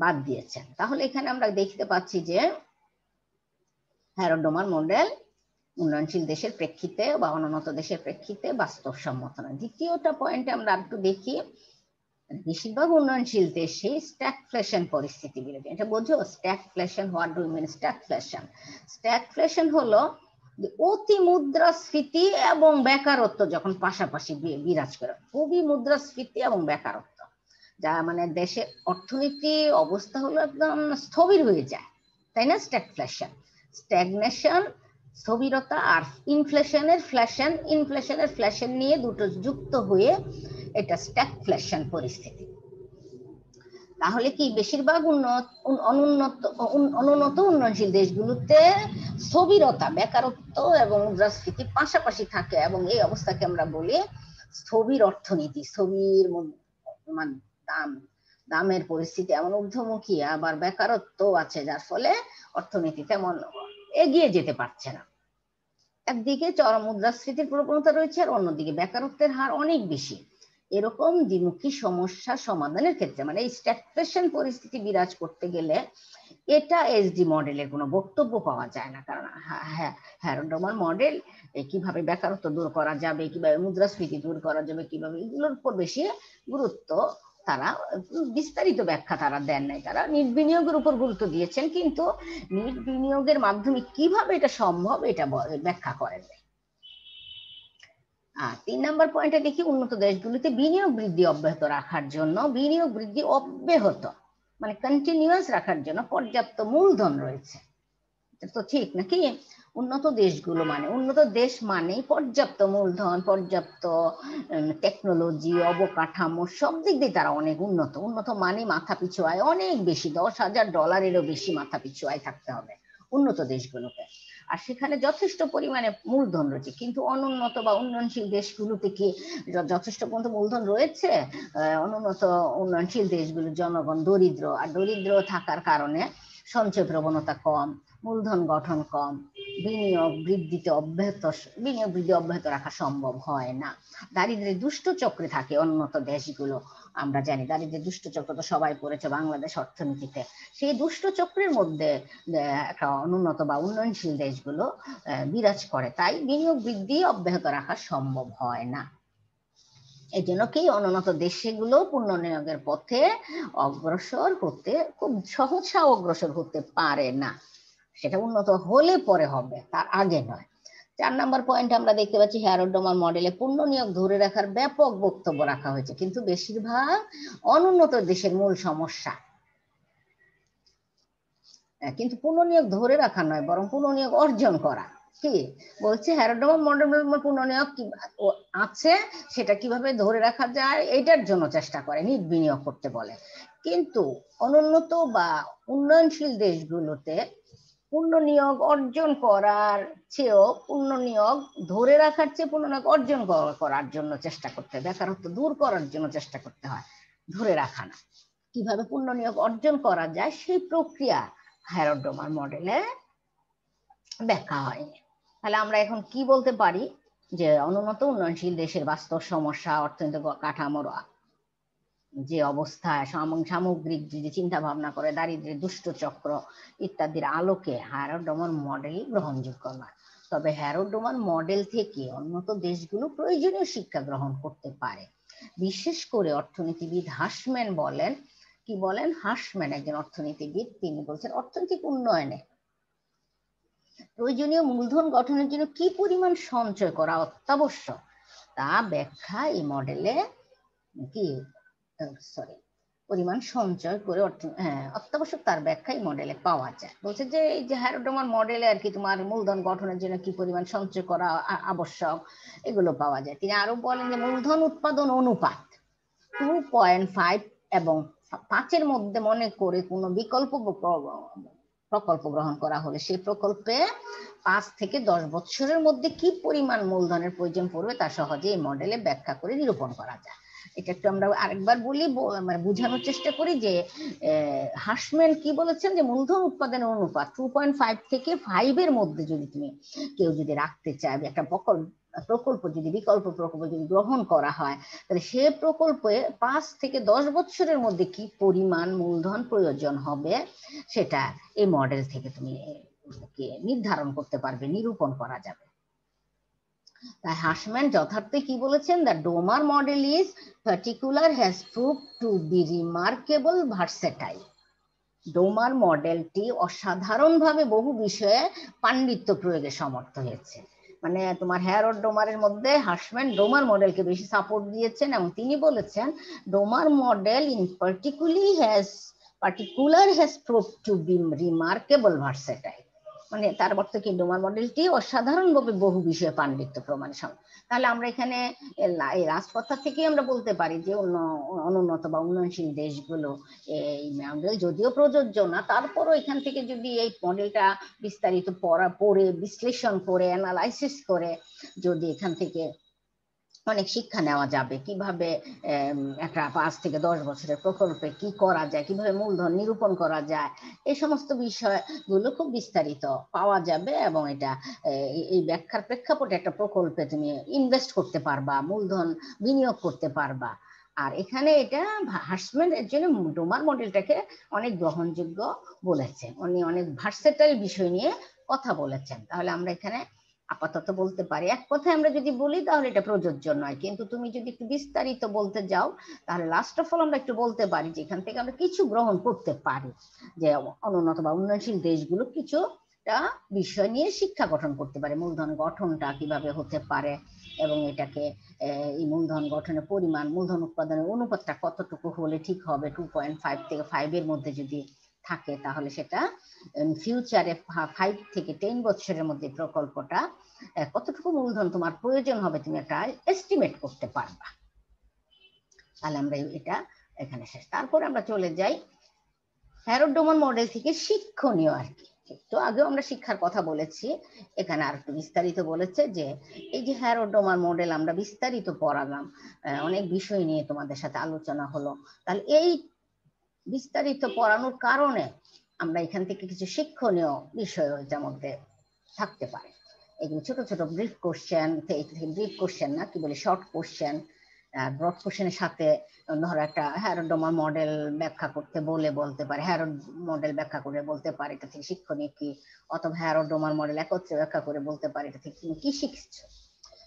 বাদ দিয়েছেন। তাহলে এখানে আমরা দেখতে পাচ্ছি যে হ্যারোড ডোমার মডেল উন্নয়নশীল দেশের প্রেক্ষিতে বা অনুন্নত দেশের প্রেক্ষিতে বাস্তবসম্মত নয়। দ্বিতীয়টা পয়েন্টে আমরা একটু দেখি, বেশিরভাগ উন্নয়নশীল দেশে স্ট্যাগফ্লেশন পরিস্থিতি বিরাজমান। এটা বোঝো stagflation, what do you mean stagflation? Stagflation হলো অতি মুদ্রাস্ফীতি এবং বেকারত্ব যখন পাশাপাশি বিরাজ করে, খুবই মুদ্রাস্ফীতি এবং বেকারত্ব, যা মানে দেশের অর্থনীতি অবস্থা হলো একদম স্থবির হয়ে যায়, তাই না? স্ট্যাগফ্লেশন, স্ট্যাগনেশন স্থবিরতা, আর ইনফ্লেশনের ফ্ল্যাশন নিয়ে দুটো যুক্ত হয়ে এটা স্ট্যাগফ্লেশন পরিস্থিতি। তাহলে কি বেশিরভাগ অনুন্নত উন্নয়নশীল দেশগুলোতে স্থবিরতা, বেকারত্ব এবং মুদ্রাস্ফীতি পাশাপাশি থাকে, এবং এই অবস্থাকে আমরা বলি স্থবির অর্থনীতি, স্থবির দামের পরিস্থিতি এমন ঊর্ধ্বমুখী, আবার বেকারত্ব আছে, যার ফলে অর্থনীতি তেমন এগিয়ে যেতে পারছে না। একদিকে চরম মুদ্রাস্ফীতির প্রবণতা রয়েছে, আর অন্যদিকে বেকারত্বের হার অনেক বেশি। এরকম দ্বিমুখী সমস্যা সমাধানের ক্ষেত্রে মানে এই স্ট্যাগফ্লেশন পরিস্থিতি বিরাজ করতে গেলে এটা এসডি মডেলের কোনো বক্তব্য পাওয়া যায় না। কারণ হ্যারোডোমার মডেল কিভাবে বেকারত্ব দূর করা যাবে, কিভাবে মুদ্রাস্ফীতি দূর করা যাবে, কিভাবে এগুলোর উপর বেশি গুরুত্ব তারা বিস্তারিত ব্যাখ্যা তারা দেন নাই। তারা নিট বিনিয়োগের উপর গুরুত্ব দিয়েছেন, কিন্তু নিট বিনিয়োগের মাধ্যমে কিভাবে এটা সম্ভব এটা ব্যাখ্যা করেন নাই। 3 নম্বর পয়েন্টে দেখি, উন্নত দেশগুলিতে বিনিয়োগ বৃদ্ধি অব্যাহত রাখার জন্য, বিনিয়োগ বৃদ্ধি অব্যাহত মানে কন্টিনিউয়াস রাখার জন্য পর্যাপ্ত মূলধন রয়েছে। এটা তো ঠিক নাকি? উন্নত দেশগুলো মানে, উন্নত দেশ মানেই পর্যাপ্ত মূলধন, পর্যাপ্ত টেকনোলজি, অবকাঠামো, সব দিক দিয়ে তারা অনেক উন্নত। উন্নত মানে মাথা পিছু আয় অনেক বেশি, $10,000-এরও বেশি মাথা পিছু আয় থাকতে হবে উন্নত দেশগুলোকে, আর সেখানে যথেষ্ট পরিমাণে মূলধন রয়েছে। কিন্তু অনুন্নত বা উন্নয়নশীল দেশগুলোতে কি যথেষ্ট পর্যন্ত মূলধন রয়েছে? অনুন্নত উন্নয়নশীল দেশগুলোর জনগণ দরিদ্র, আর দরিদ্র থাকার কারণে সঞ্চয় প্রবণতা কম, মূলধন গঠন কম, বিনিয়োগ বৃদ্ধি অব্যাহত রাখা সম্ভব হয় না। দারিদ্র্যের দুষ্ট চক্রে থাকে উন্নত দেশগুলো। আমরা জানি দারিদ্র্যের দুষ্ট চক্র তো সবাই পড়েছে বাংলাদেশ অর্থনীতিতে। সেই দুষ্ট চক্রের মধ্যে একটা অনুন্নত বা উন্নয়নশীল দেশগুলো বিরাজ করে, তাই বিনিয়োগ বৃদ্ধি অব্যাহত রাখা সম্ভব হয় না। এই জন্য কি অনুন্নত দেশগুলো পুনর্নিয়োগের পথে অগ্রসর হতে খুব সহজে অগ্রসর হতে পারে না। সেটা উন্নত হলে পরে হবে, তার আগে নয়। 4 নম্বর পয়েন্ট আমরা দেখতে পাচ্ছি, হ্যারোডোমার মডেলে পুনর্নিয়োগ ধরে রাখার ব্যাপক বক্তব্য রাখা হয়েছে, কিন্তু বেশিরভাগ অনুন্নত দেশের মূল সমস্যা কিন্তু পুনর্নিয়োগ ধরে রাখা নয়, বরং পুনর্নিয়োগ অর্জন করা। কি বলছে হ্যারোডোমার মডেল? পুনর্নিয়োগ আছে, সেটা কিভাবে ধরে রাখা যায় এটার জন্য চেষ্টা করে, নিট বিনিয়োগ করতে বলে। কিন্তু অনুন্নত বা উন্নয়নশীল দেশগুলোতে পুনর্নিয়োগ অর্জন করার চেয়েও পুনর্নিয়োগ ধরে রাখার চেয়ে পুনর্নিয়োগ অর্জন করার জন্য চেষ্টা করতে হয়, বেকারত্ব দূর করার জন্য চেষ্টা করতে হয়, ধরে রাখা না। কিভাবে পুনর্নিয়োগ অর্জন করা যায় সেই প্রক্রিয়া হ্যারোডোমার মডেলে ব্যাখ্যা হয়নি। তাহলে আমরা এখন কি বলতে পারি যে অনুন্নত উন্নয়নশীল দেশের বাস্তব সমস্যা, অর্থনৈতিক কাঠামোর যে অবস্থায় সামগ্রিক যে চিন্তা ভাবনা করে, দারিদ্র্যের দুষ্ট চক্র ইত্যাদির আলোকে হ্যারোডোমার মডেল গ্রহণযোগ্য নয়। তবে হ্যারোডোমার মডেল থেকে উন্নত দেশগুলো প্রয়োজনীয় শিক্ষা গ্রহণ করতে পারে। বিশেষ করে অর্থনীতিবিদ হাসম্যান বলেন, কি বলেন? হাসম্যান একজন অর্থনীতিবিদ, তিনি বলছেন অর্থনৈতিক উন্নয়নে প্রয়োজনীয় মূলধন গঠনের জন্য কি পরিমাণ সঞ্চয় করা অত্যাবশ্যক তা ব্যাখ্যা এই মডেলে কি পরিমাণ সঞ্চয় করে অত্যাবশ্যক তার ব্যাখ্যা এই মডেলে পাওয়া যায়। বলছে যে এই যে হ্যারোডোমার মডেলে আর কি তোমার মূলধন গঠনের জন্য কি পরিমাণ সঞ্চয় করা আবশ্যক এগুলো পাওয়া যায়। তিনি আরো বলেন যে মূলধন উৎপাদন অনুপাত 2.5 এবং 5-এর মধ্যে মনে করে কোনো বিকল্প প্রকল্প গ্রহণ করা হলে সেই প্রকল্পে 5 থেকে 10 বছরের মধ্যে কি পরিমাণ মূলধনের প্রয়োজন পড়বে তা সহজে এই মডেলে ব্যাখ্যা করে নিরূপণ করা যায়। এটা একটু আমরা আরেকবার বলি, মানে বোঝানোর চেষ্টা করি যে হাসম্যান কি বলেছেন যে মূলধন উৎপাদনের অনুপাত 2.5 থেকে 5-এর মধ্যে যদি তুমি কেউ যদি রাখতে চায়, একটা প্রকল্প যদি বিকল্প প্রকল্প যদি গ্রহণ করা হয়, তাহলে সে প্রকল্পে 5 থেকে 10 বছরের মধ্যে কি পরিমাণ মূলধন প্রয়োজন হবে সেটা এই মডেল থেকে তুমি নির্ধারণ করতে পারবে, নিরূপণ করা যাবে। তাই হাসম্যান যথার্থই কি বলেছেন, the Domar model is particular has proved to be remarkable versatile. Domar মডেলটি অসাধারণভাবে বহু বিষয়ে পাণ্ডিত্য প্রয়োগে সমর্থ হয়েছে। মানে তোমার হ্যারোডোমারের মধ্যে হাসম্যান ডোমার মডেলকে বেশি সাপোর্ট দিয়েছেন, এবং তিনি বলেছেন Domar model in particular has proved to be remarkable versatile. মানে তার অর্থ কি ডোমার মডেলটি অসাধারণভাবে বহু বিষয়ে পাণ্ডিত্য প্রমাণ। তাহলে আমরা এখানে এই রাজপথা থেকে আমরা বলতে পারি যে অনুন্নত বা উন্নয়নশীল দেশগুলো এই মডেল যদিও প্রযোজ্য না, তারপরও এখান থেকে যদি এই মডেলটা বিস্তারিত পড়ে বিশ্লেষণ করে অ্যানালাইসিস করে যদি এখান থেকে অনেক শিক্ষা নেওয়া যাবে কিভাবে একটা 5 থেকে 10 বছরের প্রকল্পে কি করা যায়, কিভাবে মূলধন নিরূপণ করা যায়, এই সমস্ত বিষয়গুলো খুব বিস্তারিত পাওয়া যাবে। এবং এটা এই ব্যাখ্যার প্রেক্ষাপটে একটা প্রকল্পে তুমি ইনভেস্ট করতে পারবা, মূলধন বিনিয়োগ করতে পারবা। আর এখানে এটা হার্সম্যান এর জন্য ডোমার মডেলটাকে অনেক গ্রহণযোগ্য বলেছেন, উনি অনেক ভার্সেটাইল বিষয় নিয়ে কথা বলেছেন। তাহলে আমরা এখানে আপাতত বলতে পারি, এক কথায় আমরা যদি বলি তাহলে এটা প্রযোজ্য নয়, কিন্তু তুমি যদি একটু বিস্তারিত বলতে যাও তাহলে লাস্ট অফ অল আমরা একটু বলতে পারি যে এখান থেকে আমরা কিছু গ্রহণ করতে পারি, যে অনুন্নত বা উন্নয়নশীল দেশগুলো কিছুটা বিষয় নিয়ে শিক্ষা গঠন করতে পারে, মূলধন গঠনটা কিভাবে হতে পারে এবং এটাকে এই মূলধন গঠনের পরিমাণ, মূলধন উৎপাদনের অনুপাতটা কতটুকু হলে ঠিক হবে, 2.5 থেকে 5 এর মধ্যে যদি থাকে তাহলে সেটা ফিউচারে 5 থেকে 10 বছরের মধ্যে প্রকল্পটা কতটুকু মূলধন তোমার প্রয়োজন হবে তুমি একটা এস্টিমেট করতে পারবা। তাহলে আমরা এটা এখানে শেষ। তারপর আমরা চলে যাই হ্যারোড ডোমান মডেল থেকে শিক্ষণীয় আর কি। একটু আগেও আমরা শিক্ষার কথা বলেছি, এখানে আর একটু বিস্তারিত বলেছে যে এই যে হ্যারোড ডোমান মডেল আমরা বিস্তারিত পড়ালাম, অনেক বিষয় নিয়ে তোমাদের সাথে আলোচনা হলো। তাহলে এই বিস্তারিত পড়ানোর কারণে আমরা এখান থেকে কিছু শিক্ষণীয় বিষয় এটার মধ্যে থাকতে পারে। এগুলো ছোট ছোট ব্রিফ কোশ্চেন, ব্রিফ কোশ্চেন না, কি বলে, শর্ট কোশ্চেন। ব্রড কোশ্চেনের সাথে ধরো একটা হ্যারোড ডোমান মডেল ব্যাখ্যা করতে বলতে পারে, হ্যারোড মডেল ব্যাখ্যা করে বলতে পারে এটা থেকে শিক্ষণীয় কি, অথবা হ্যারোড ডোমান মডেল একত্রে ব্যাখ্যা করে বলতে পারে এটা থেকে তুমি কি শিখছো।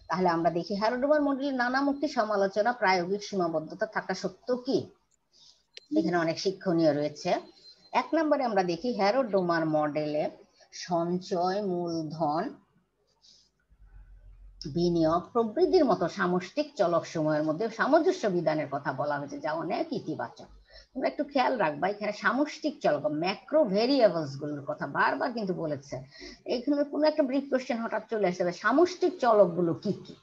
তাহলে আমরা দেখি হ্যারোড ডোমান মডেলের নানামুখী সমালোচনা, প্রায়োগিক সীমাবদ্ধতা থাকা সত্ত্বেও কি এখানে অনেক শিক্ষণীয় রয়েছে। 1 নম্বরে আমরা দেখি হ্যারোড ডোমান মডেলে সঞ্চয়, মূলধন, বিনিয়োগ প্রবৃদ্ধির মতো সামষ্টিক চলক সময়ের মধ্যে সামঞ্জস্য বিধানের কথা বলা হয়েছে, যা অনেক ইতিবাচক। তোমরা একটু খেয়াল রাখবা এখানে সামষ্টিক চলক, ম্যাক্রো ভেরিয়েবলস গুলোর কথা বারবার কিন্তু বলেছে। এখানে কোনো একটা ব্রিফ কোশ্চেন হঠাৎ চলে আসবে, সামষ্টিক চলক গুলো কি কি,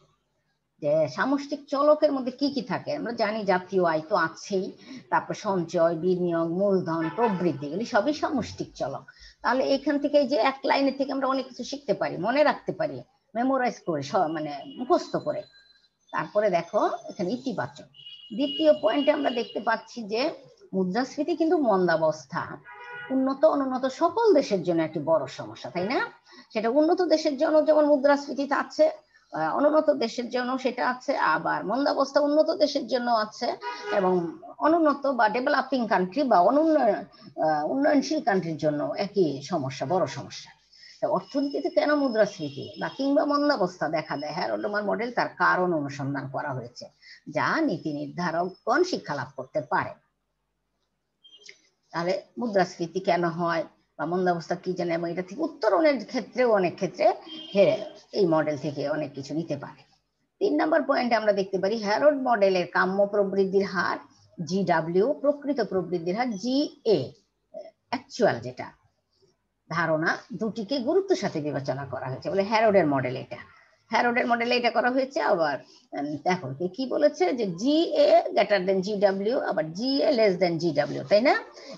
যে সামষ্টিক চলকের মধ্যে কি কি থাকে। আমরা জানি জাতীয় আয় তো আছেই, তারপর সঞ্চয়, বিনিয়োগ, মূলধন, প্রবৃদ্ধি, এগুলি সবই সামষ্টিক চলক। তাহলে এখান থেকে এই যে এক লাইনের থেকে আমরা অনেক কিছু শিখতে পারি, মনে রাখতে পারি, মেমোরাইজ করে, মানে মুখস্থ করে। তারপরে দেখো এখানে ইতিবাচক দ্বিতীয় পয়েন্টে আমরা দেখতে পাচ্ছি যে মুদ্রাস্ফীতি কিন্তু মন্দাবস্থা উন্নত অনুন্নত সকল দেশের জন্য একটি বড় সমস্যা, তাই না? সেটা উন্নত দেশের জন্য যেমন মুদ্রাস্ফীতি আছে, অনুন্নত দেশের জন্য সেটা আছে, আবার মন্দাবস্থা উন্নত দেশের জন্য আছে, এবং অনুন্নত বা ডেভেলপিং কান্ট্রি বা উন্নয়নশীল কান্ট্রির জন্য একই সমস্যা, বড় সমস্যা। অর্থনীতিতে কেন মুদ্রাস্ফীতি বা কিংবা মন্দাবস্থা দেখা দেয়, হ্যারোড ডোমান মডেল তার কারণ অনুসন্ধান করা হয়েছে, যা নীতি নির্ধারকগণ শিক্ষা লাভ করতে পারে। তাহলে মুদ্রাস্ফীতি কেন হয় বা মন্দাবস্থা কি জানে, এবং এটা থেকে উত্তরণের ক্ষেত্রেও অনেক ক্ষেত্রে এই মডেল থেকে অনেক কিছু নিতে পারে। 3 নম্বর পয়েন্টে আমরা দেখতে পারি হ্যারোড মডেলের কাম্য প্রবৃদ্ধির হার GW, প্রকৃত প্রবৃদ্ধির হার GA, অ্যাকচুয়াল যেটা ধারণা, দুটিকে গুরুত্বের সাথে বিবেচনা করা হয়েছে বলে হ্যারোডের মডেলে এটা করা হয়েছে। আবার দেখো কি বলেছে যে GA গ্রেটার দেন GW, আবার GA লেস দেন GW, তাই না?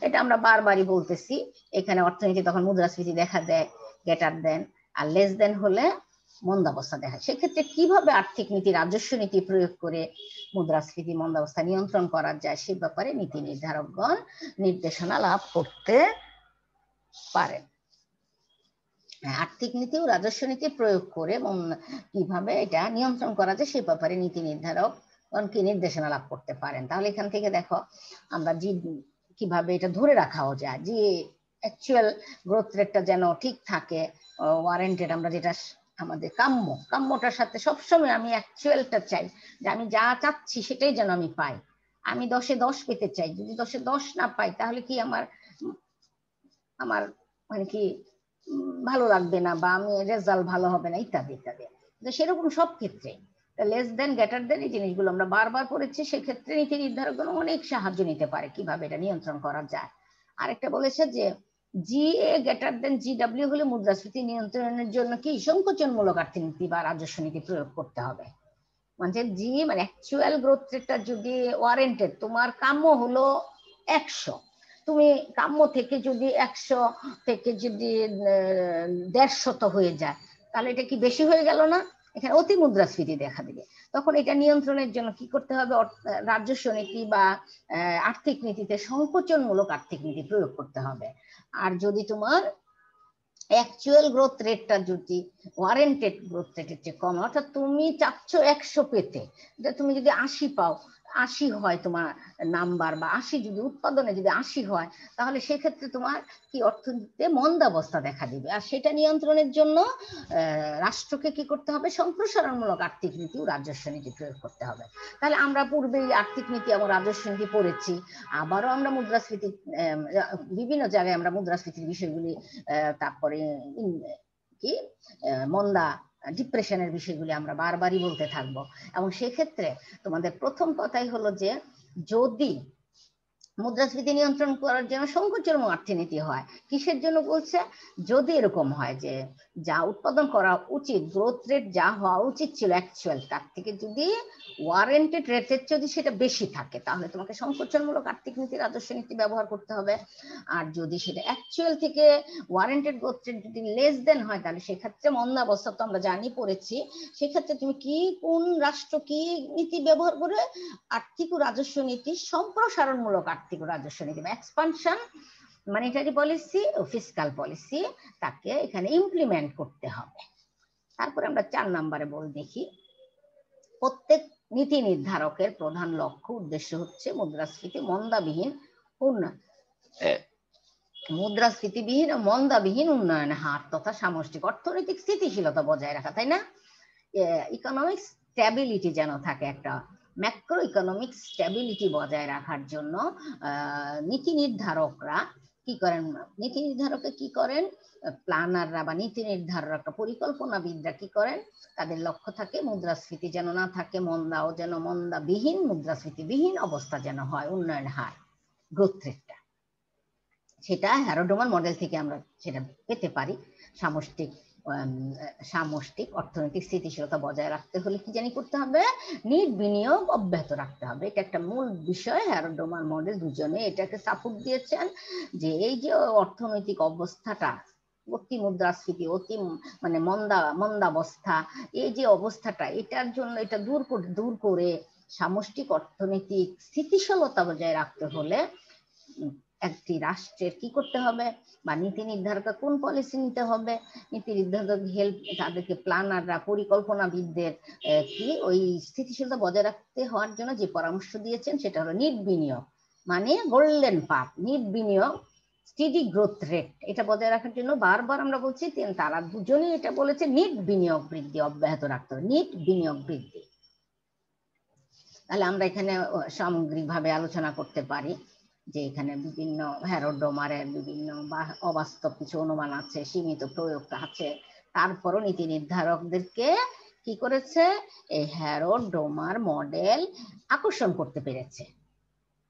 এটা আমরা বারবারই বলতেছি। এখানে অর্থনীতি তখন মুদ্রাস্ফীতি দেখা দেয় গ্রেটার দেন, আর লেস দেন হলে মন্দাবস্থা দেখা। সেক্ষেত্রে কিভাবে আর্থিক নীতি, রাজস্ব নীতি প্রয়োগ করে মুদ্রাস্ফীতি, মন্দাবস্থা নিয়ন্ত্রণ করা যায় সে ব্যাপারে নীতি নির্ধারকগণ নির্দেশনা লাভ করতে পারেন। আর্থিক নীতি ও রাজস্ব নীতি প্রয়োগ করে কিভাবে এটা নিয়ন্ত্রণ করা যায় সে ব্যাপারে নীতি নির্ধারক কি নির্দেশনা লাভ করতে পারেন। তাহলে এখান থেকে দেখো আমরা কিভাবে এটা ধরে রাখাও যায়, যে অ্যাকচুয়াল গ্রোথ রেটটা যেন ঠিক থাকে, ওয়ারেন্টেড, আমরা যেটা আমাদের কাম্যটার সাথে সবসময় আমি অ্যাকচুয়ালটা চাই, যে আমি যা চাচ্ছি সেটাই যেন আমি পাই। আমি 10-এ 10 পেতে চাই, যদি 10-এ 10 না পাই তাহলে কি আমার মানে কি ভালো লাগবে না, বা আমি রেজাল্ট ভালো হবে না, ইত্যাদি ইত্যাদি। সেরকম সব ক্ষেত্রে লেস দেন, গ্রেটার দেন, এই জিনিসগুলো আমরা বারবার করেছি। সেক্ষেত্রে নীতি নির্ধারকগণ অনেক সাহায্য নিতে পারে কিভাবে এটা নিয়ন্ত্রণ করা যায়। আরেকটা বলেছে যে GA গ্রেটার দেন GW হলে মুদ্রাস্ফীতি নিয়ন্ত্রণের জন্য কি সংকোচনমূলক আর্থিক নীতি বা রাজস্ব নীতি প্রয়োগ করতে হবে। মানে মানে অ্যাকচুয়াল গ্রোথ রেটটা যদি ওয়ারেন্টেড, তোমার কাম্য হলো 100, তুমি কাম্য থেকে যদি 100 থেকে যদি 150 হয়ে যায় তাহলে এটা কি বেশি হয়ে গেল না? এখানে অতি মুদ্রাস্ফীতি দেখা দিবে। তখন এটা নিয়ন্ত্রণের জন্য কি করতে হবে, রাজস্ব নীতি বা আর্থিক নীতিতে সংকোচনমূলক আর্থিক নীতি প্রয়োগ করতে হবে। আর যদি তোমার অ্যাকচুয়াল গ্রোথ রেটটা যদি ওয়ারেন্টেড গ্রোথ রেটের চেয়ে কম, অর্থাৎ তুমি চাচ্ছ 100 পেতে, তুমি যদি 80 পাও, 80 হয় তোমার নাম্বার, বা 80 যদি উৎপাদনে যদি 80 হয়, তাহলে সেক্ষেত্রে তোমার কি অর্থনীতিতে মন্দাবস্থা দেখা দিবে। আর সেটা নিয়ন্ত্রণের জন্য রাষ্ট্রকে কি করতে হবে, সম্প্রসারণমূলক আর্থিক নীতি ও রাজস্ব নীতি প্রয়োগ করতে হবে। তাহলে আমরা পূর্বেই আর্থিক নীতি এবং রাজস্ব নীতি পড়েছি, আবারও আমরা মুদ্রাস্ফীতি বিভিন্ন জায়গায় আমরা মুদ্রাস্ফীতির বিষয়গুলি, তারপরে কি মন্দা ডিপ্রেশনের বিষয়গুলি আমরা বারবারই বলতে থাকবো। এবং সেক্ষেত্রে তোমাদের প্রথম কথাই হলো যে যদি মুদ্রাস্ফীতি নিয়ন্ত্রণ করার জন্য সংকোচন অর্থনীতি হয়, কিসের জন্য বলছে, যদি এরকম হয় যে যা উৎপাদন করা উচিত, গ্রোথ রেট যা হওয়া উচিত ছিল অ্যাকচুয়াল, তার থেকে যদি ওয়ারেন্টেড রেটের যদি সেটা বেশি থাকে, তাহলে তোমাকে সংকোচনমূলক আর্থিক নীতি রাজস্ব নীতি ব্যবহার করতে হবে। আর যদি সেটা অ্যাকচুয়াল থেকে ওয়ারেন্টেড গ্রোথ রেট যদি লেস দেন হয়, তাহলে সেক্ষেত্রে মন্দাবস্থা তো আমরা জানি পড়েছি, সেক্ষেত্রে তুমি কি কোন রাষ্ট্র কি নীতি ব্যবহার করে, আর্থিক ও রাজস্ব নীতি সম্প্রসারণমূলক আর্থিক ও রাজস্ব নীতি বা এক্সপানশন মনিটারি পলিসি ও ফিসকাল পলিসি তাকে এখানে ইমপ্লিমেন্ট করতে হবে। তারপরে আমরা 4 নম্বরে দেখি, প্রত্যেক নীতি নির্ধারকের প্রধান লক্ষ্য উদ্দেশ্য হচ্ছে মুদ্রাস্ফীতিবিহীন ও মন্দাবিহীন উন্নয়ন হার তথা সামষ্টিক অর্থনৈতিক স্থিতিশীলতা বজায় রাখা, তাই না? ইকোনমিক স্ট্যাবিলিটি যেন থাকে, একটা ম্যাক্রো ইকোনমিক স্ট্যাবিলিটি বজায় রাখার জন্য নীতি নির্ধারকরা কি করেন, নীতি নির্ধারকরা কি করেন, প্ল্যানাররা বা নীতি নির্ধারকরা, পরিকল্পনাবিদরা কি করেন, তাদের লক্ষ্য থাকে মুদ্রাস্ফীতি যেন না থাকে, মন্দাও যেন মন্দাবিহীন, মুদ্রাস্ফীতিবিহীন অবস্থা যেন হয়, উন্নয়ন হার গ্রোথ রেটটা, সেটা হ্যারোডোমান মডেল থেকে আমরা সেটা পেতে পারি। সামষ্টিক অর্থনৈতিক স্থিতিশীলতা বজায় রাখতে হলে কি জানি করতে হবে, নিট বিনিয়োগ অব্যাহত রাখতে হবে। এটা একটা মূল বিষয়। হ্যারোডোমান মডেল দুজনে এটাকে সাপোর্ট দিয়েছেন যে এই যে অর্থনৈতিক অবস্থাটা, অতি মুদ্রাস্ফীতি, অতি মানে মন্দাবস্থা, এই যে অবস্থাটা, এটার জন্য এটা দূর করে সামষ্টিক অর্থনৈতিক স্থিতিশীলতা বজায় রাখতে হলে একটি রাষ্ট্রের কি করতে হবে, বা নীতি নির্ধারকরা কোন পলিসি নিতে হবে, নীতি নির্ধারক হেল্প, তাদেরকে প্ল্যানাররা, পরিকল্পনাবিদদের কি ওই স্থিতিশীলতা বজায় রাখতে হওয়ার জন্য যে পরামর্শ দিয়েছেন সেটা হলো নিট বিনিয়োগ, মানে গোল্ডেন পাথ, নিট বিনিয়োগ, স্টেডি গ্রোথ রেট, এটা বজায় রাখার জন্য বারবার আমরা বলছি, তারা দুজনেই এটা বলেছে, নিট বিনিয়োগ বৃদ্ধি অব্যাহত রাখতে হবে, নিট বিনিয়োগ বৃদ্ধি। তাহলে আমরা এখানে সামগ্রিকভাবে আলোচনা করতে পারি যে এখানে বিভিন্ন হ্যারোডোমারের বিভিন্ন অবাস্তব কিছু অনুমান আছে, সীমিত প্রয়োগ আছে, তারপরও নীতি নির্ধারকদেরকে কি করেছে, এই হ্যারোডোমার মডেল আকর্ষণ করতে পেরেছে,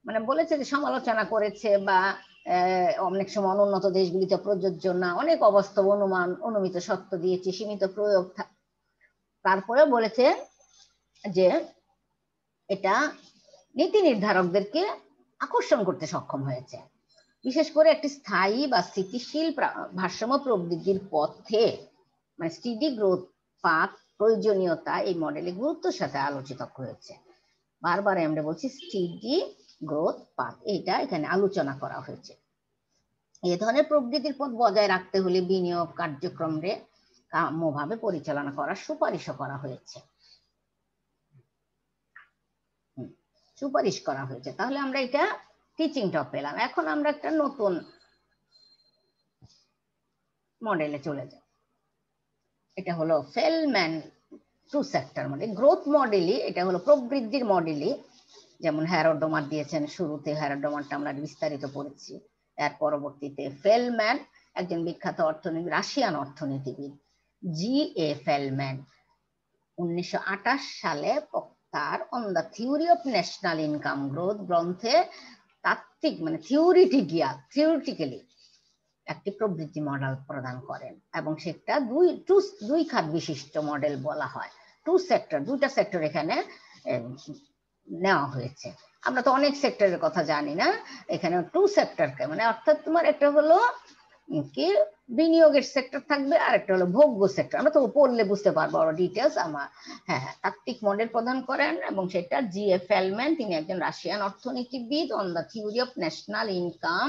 মানে বলেছে যে সমালোচনা করেছে, বা অনেক সময় অনুন্নত দেশগুলিতে প্রযোজ্য না, অনেক অবাস্তব অনুমান, অনুমিত সত্য দিয়েছে, সীমিত প্রয়োগ, তারপরে বলেছে যে এটা নীতি নির্ধারকদেরকে আকর্ষণ করতে সক্ষম হয়েছে, বিশেষ করে একটি স্থায়ী বা স্থিতিশীল ভারসাম্য প্রবৃদ্ধির পথে, মানে স্টেডি গ্রোথ পাথ প্রয়োজনীয়তা এই মডেলে গুরুত্বের সাথে আলোচিত হয়েছে। বারবার আমরা বলছি স্টেডি গ্রোথ পাথ, এটা এখানে আলোচনা করা হয়েছে। এই ধরনের প্রবৃদ্ধির পথ বজায় রাখতে হলে বিনিয়োগ কার্যক্রমে কাম্যভাবে পরিচালনা করার সুপারিশও করা হয়েছে, সুপারিশ করা হয়েছে। তাহলে আমরা এটা টিচিংটা পেলাম। এখন আমরা একটা নতুন মডেলে চলে যাই, এটা হলো ফেলম্যান টু সেক্টর মডেল। গ্রোথ মডেলই এটা হলো প্রবৃদ্ধির মডেলই, যেমন হ্যারোডোমার দিয়েছেন শুরুতে, হ্যারোডোমারটা আমরা বিস্তারিত পড়েছি। এর পরবর্তীতে ফেলম্যান, একজন বিখ্যাত অর্থনীতি, রাশিয়ান অর্থনীতিবিদ জি এ ফেলম্যান 1928 সালে তার on the theory of national income growth গ্রন্থে তাত্ত্বিক মানে থিওরিটিক্যালি একটি প্রবৃদ্ধি মডেল প্রদান করেন, এবং সেটা দুই খাত বিশিষ্ট মডেল বলা হয়, টু সেক্টর, দুইটা সেক্টর এখানে নেওয়া হয়েছে। আমরা তো অনেক সেক্টরের কথা জানি না, এখানে টু সেক্টরকে মানে অর্থাৎ তোমার একটা হলো কি বিনিয়োগের সেক্টর থাকবে, আর একটা হলো ভোগ্য সেক্টর। আমরা তো পড়লে বুঝতে পারবো আরো ডিটেলস। আমার হ্যাঁ হ্যাঁ, তাত্ত্বিক মডেল প্রদান করেন এবং সেটা G.F. ফেলম্যান, তিনি একজন রাশিয়ান অর্থনীতিবিদ, on the theory of national income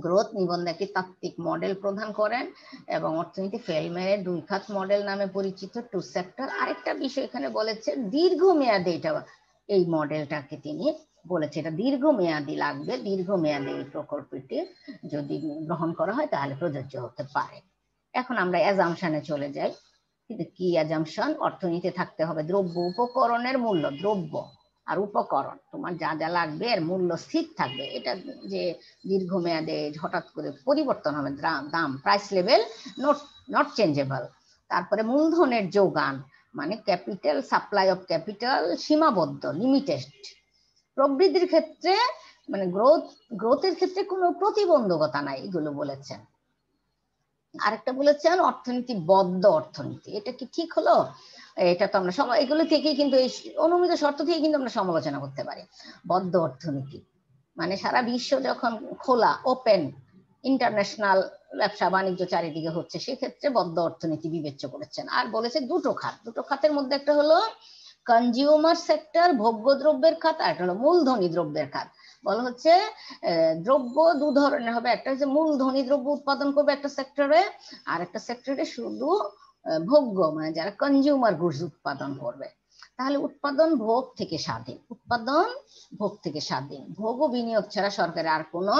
growth নিবন্ধে একটি তাত্ত্বিক মডেল প্রদান করেন এবং অর্থনীতি ফেলম্যানের দুই খাত মডেল নামে পরিচিত, টু সেক্টর। আরেকটা বিষয় এখানে বলেছে দীর্ঘমেয়াদে, এটা এই মডেলটাকে তিনি বলেছে এটা দীর্ঘমেয়াদী লাগবে, দীর্ঘমেয়াদী এই প্রকল্পটি যদি গ্রহণ করা হয় তাহলে প্রযোজ্য হতে পারে। এখন আমরা অ্যাজাম্পশনে চলে যাই। কিন্তু কি অ্যাজাম্পশন? অর্থনীতি থাকতে হবে দ্রব্য উপকরণের মূল্য, দ্রব্য আর উপকরণ তোমার যা যা লাগবে এর মূল্য স্থির থাকবে। এটা যে দীর্ঘমেয়াদে হঠাৎ করে পরিবর্তন হবে দাম, প্রাইস লেভেল নট চেঞ্জেবল। তারপরে মূলধনের যোগান, মানে ক্যাপিটাল, সাপ্লাই অফ ক্যাপিটাল সীমাবদ্ধ, লিমিটেড। প্রবৃদ্ধির ক্ষেত্রে মানে গ্রোথের ক্ষেত্রে কোনো প্রতিবন্ধকতা নাই, এগুলো বলেছেন। আরেকটা বলেছেন অর্থনীতি বদ্ধ অর্থনীতি। এটা কি ঠিক হলো? এটা তো আমরা সবাই এগুলো থেকেই কিন্তু এই অনুমিত শর্ত থেকে কিন্তু আমরা সমালোচনা করতে পারি। বদ্ধ অর্থনীতি মানে সারা বিশ্ব যখন খোলা, ওপেন, ইন্টারন্যাশনাল ব্যবসা বাণিজ্য চারিদিকে হচ্ছে, সেক্ষেত্রে বদ্ধ অর্থনীতি বিবেচ্য করেছেন। আর বলেছে দুটো খাত, দুটো খাতের মধ্যে একটা হলো কনজিউমার সেক্টর, ভোগ্য দ্রব্যের খাত, আর একটা হলো মূলধনী দ্রব্যের খাত। বলা হচ্ছে দ্রব্য দু ধরনের হবে, একটা হচ্ছে মূলধনী দ্রব্য উৎপাদন করবে একটা সেক্টরে, আর একটা সেক্টরে শুধু ভোগ্য মানে যারা কনজিউমার গুডস উৎপাদন করবে। তাহলে উৎপাদন ভোগ থেকে স্বাধীন, উৎপাদন ভোগ থেকে স্বাধীন, ভোগ ও বিনিয়োগ ছাড়া সরকারের আর কোনো,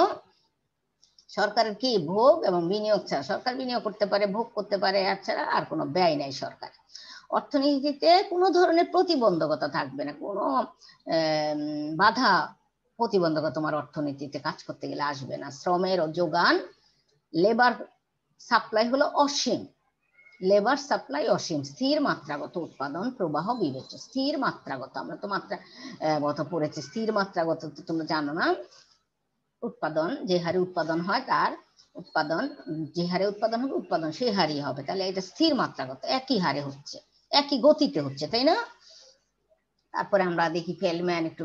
সরকারের কি ভোগ এবং বিনিয়োগ ছাড়া, সরকার বিনিয়োগ করতে পারে, ভোগ করতে পারে, আর ছাড়া আর কোনো ব্যয় নাই সরকার। অর্থনীতিতে কোনো ধরনের প্রতিবন্ধকতা থাকবে না, কোনো বাধা প্রতিবন্ধকতা তোমার অর্থনীতিতে কাজ করতে গেলে আসবে না। শ্রমের যোগান, লেবার সাপ্লাই হলো অসীম, লেবার সাপ্লাই অসীম। স্থির মাত্রাগত উৎপাদন প্রবাহ বিবেচ্য, স্থির মাত্রাগত, আমরা তো মাত্রাগত পড়েছি, স্থির মাত্রাগত তো তোমরা জানো না। উৎপাদন যে হারে উৎপাদন হয়, তার উৎপাদন যে হারে উৎপাদন হবে, উৎপাদন সেই হারেই হবে। তাহলে এটা স্থির মাত্রাগত, একই হারে হচ্ছে, একই গতিতে হচ্ছে, তাই না? তারপরে আমরা দেখি ফেলম্যান একটু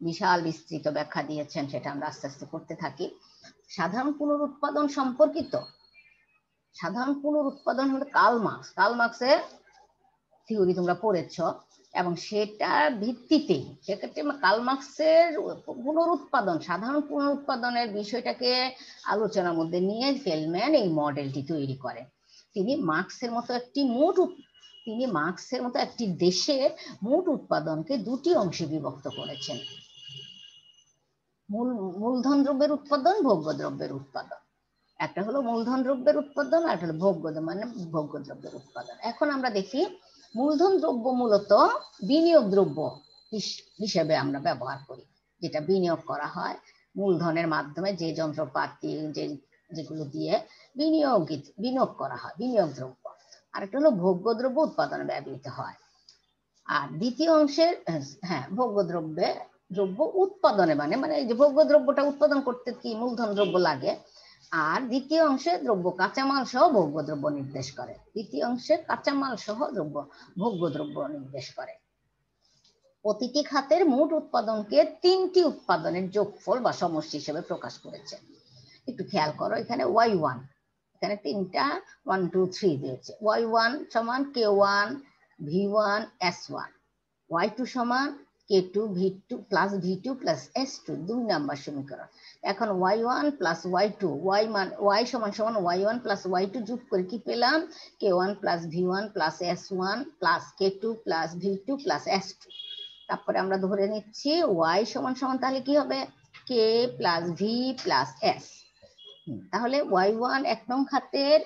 বিশাল বিস্তৃত ব্যাখ্যা দিয়েছেন, সেটা আমরা আস্তে আস্তে করতে থাকি। সাধারণ পুনরুৎপাদন সম্পর্কিত, সাধারণ পুনরুৎপাদন হলো কার্ল মার্কসের থিওরি তোমরা পড়েছ, এবং সেটার ভিত্তিতেই সেক্ষেত্রে কার্ল মার্কসের পুনরুৎপাদন, সাধারণ পুনরুৎপাদনের বিষয়টাকে আলোচনার মধ্যে নিয়ে ফেলম্যান এই মডেলটি তৈরি করে। তিনি মার্কসের মতো একটি দেশের মোট উৎপাদনকে দুটি অংশে বিভক্ত করেছেন, মূলধন দ্রব্যের উৎপাদন, ভোগ্য দ্রব্যের উৎপাদন। একটা হলো মূলধন দ্রব্যের উৎপাদন, আর একটা হলো ভোগ্য দ্রব্যের উৎপাদন। এখন আমরা দেখি মূলধন দ্রব্য মূলত বিনিয়োগ দ্রব্য হিসেবে আমরা ব্যবহার করি, যেটা বিনিয়োগ করা হয় মূলধনের মাধ্যমে, যে যন্ত্রপাতি যেগুলো দিয়ে বিনিয়োগ করা হয়, বিনিয়োগ দ্রব্য। আর একটা হলো ভোগ্য দ্রব্য উৎপাদনে ব্যবহৃত হয়। আর দ্বিতীয় অংশের ভোগ্য দ্রব্য উৎপাদনে মানে এই যে ভোগ্য দ্রব্যটা উৎপাদন করতে কি মূলধন দ্রব্য লাগে, আর দ্বিতীয় অংশে দ্রব্য কাঁচামাল সহ ভোগ্য দ্রব্য নির্দেশ করে, দ্বিতীয় অংশে কাঁচামাল সহ ভোগ্য দ্রব্য নির্দেশ করে। প্রতিটি খাতের মোট উৎপাদনকে তিনটি উৎপাদনের যোগফল বা সমষ্টি হিসেবে প্রকাশ করেছে। একটু খেয়াল করো, এখানে Y1, এখানে তিনটা 1 2 3 দিয়েছে। Y1 সমান K1 V1 S1, Y2 সমান K2 V2 plus V2 plus S2, 2 number সমীকরণ। এখন Y1 প্লাস Y2, Y সমান Y1 প্লাস Y2 যোগ করে কি পেলাম? K1 plus V1 plus S1 plus K2 plus V2 plus S2। তারপরে আমরা ধরে নিচ্ছি Y সমান তাহলে কি হবে? K plus V plus S। তাহলে Y1 1 নং খাতের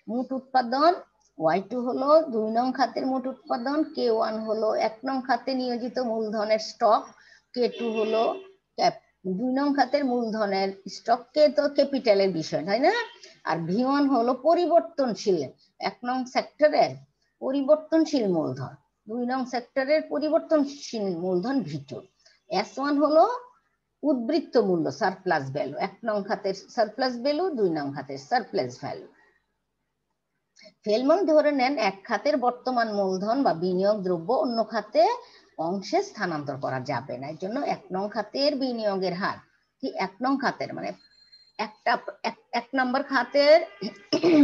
মোট উৎপাদন, Y2 হলো 2 নং খাতের মোট উৎপাদন, K1 হলো 1 নং খাতে নিয়োজিত মূলধনের স্টক, K2 হলো 2 নং খাতের মূলধনের স্টক, কে তো ক্যাপিটালের বিষয়, তাই না? আর V1 হলো পরিবর্তনশীল, 1 নং সেক্টরের পরিবর্তনশীল মূলধন, 2 নং সেক্টরের পরিবর্তনশীল মূলধন V2। S1 হলো উদ্বৃত্ত মূল্য, সারপ্লাস ভ্যালু, 1 নং খাতের সারপ্লাস ভ্যালু, 2 নং খাতের সারপ্লাস ভ্যালু। ফেলম্যান ধরে নেন এক খাতের বর্তমান মূলধন বা বিনিয়োগ দ্রব্য অন্য খাতে অংশে স্থানান্তর করা যাবে না, এর জন্য 1 নং খাতের বিনিয়োগের হার কি 1 নং খাতের মানে একটা এক নম্বর খাতের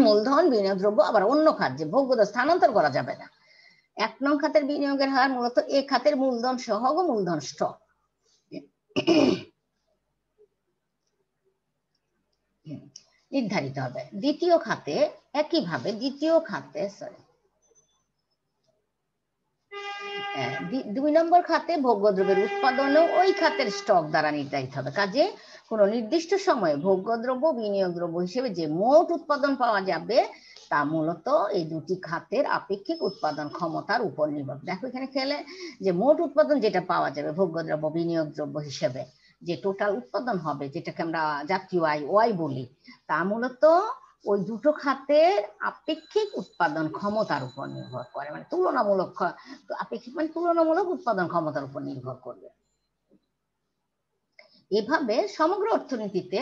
মূলধন বিনিয়োগ দ্রব্য আবার অন্য খাত যে ভোগ্যতা স্থানান্তর করা যাবে না। 1 নং খাতের বিনিয়োগের হার মূলত এ খাতের মূলধন সহ মূলধন স্টক নির্ধারিত হবে। দ্বিতীয় খাতে একইভাবে দুই নম্বর খাতে ভোগ্যদ্রব্যের উৎপাদনও ওই খাতের স্টক দ্বারা নির্ধারিত হবে। কাজে কোনো নির্দিষ্ট সময়ে ভোগ্যদ্রব্য বিনিয়োগ দ্রব্য হিসেবে যে মোট উৎপাদন পাওয়া যাবে তা মূলত এই দুটি খাতের আপেক্ষিক উৎপাদন ক্ষমতার উপর নির্ভর। দেখো এখানে খেলে যে মোট উৎপাদন যেটা পাওয়া যাবে ভোগ্যদ্রব্য বিনিয়োগ দ্রব্য হিসেবে যে টোটাল উৎপাদন হবে, যেটাকে আমরা জাতীয় আয় ওয়াই বলি, তা মূলত ওই দুটো খাতের আপেক্ষিক উৎপাদন ক্ষমতার উপর নির্ভর করে, মানে তুলনামূলক আপেক্ষিক মানে তুলনামূলক উৎপাদন ক্ষমতার উপর নির্ভর করবে। এভাবে সমগ্র অর্থনীতিতে